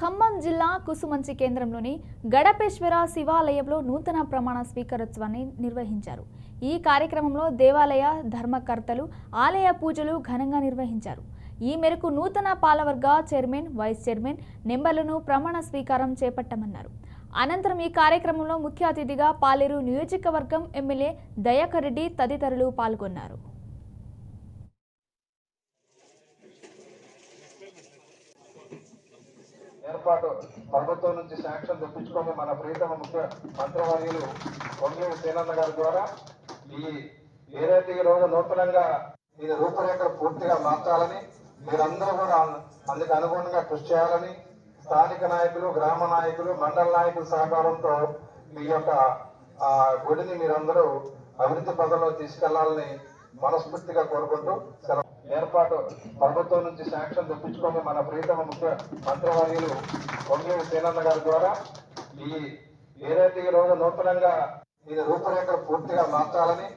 ఖమ్మం జిల్లా కుసుమంచి కేంద్రంలోని గడపేశ్వర శివాలయంలో నూతన ప్రమాణ స్వీకారోత్సవాన్ని నిర్వహించారు. ఈ కార్యక్రమంలో దేవాలయ ధర్మకర్తలు ఆలయ పూజలు ఘనంగా నిర్వహించారు. ఈ మేరకు నూతన పాలవర్గ చైర్మన్, వైస్ చైర్మన్ నెంబర్లను ప్రమాణ స్వీకారం చేపట్టమన్నారు. అనంతరం ఈ కార్యక్రమంలో ముఖ్య అతిథిగా పాలేరు నియోజకవర్గం ఎమ్మెల్యే దయాకర్ రెడ్డి తదితరులు పాల్గొన్నారు. ఏర్పాటు ప్రభుత్వం నుంచి శాంక్షన్ తెప్పించుకొని మన ప్రీతమ ముఖ్య మంత్రివర్యులు పొంగేటి సేనన్న గారి ద్వారా ఏదైతే ఈ రోజు నూతనంగా ఇది రూపురేఖలు పూర్తిగా మార్చాలని మీరందరూ కూడా అందుకు అనుగుణంగా కృషి చేయాలని స్థానిక నాయకులు, గ్రామ నాయకులు, మండల నాయకుల సహకారంతో మీ యొక్క గుడిని మీరందరూ అభివృద్ధి పదంలో తీసుకెళ్లాలని మనస్ఫూర్తిగా కోరుకుంటూ ఏర్పాటు ప్రభుత్వం నుంచి శాంక్షన్ తెప్పించుకొని మన ప్రీతమ ముఖ్య మంత్రివర్యులు పొంగేటి సేనన్న గారి ద్వారా ఏదైతే ఈ రోజు నూతనంగా ఇది రూపురేఖలు పూర్తిగా మార్చాలని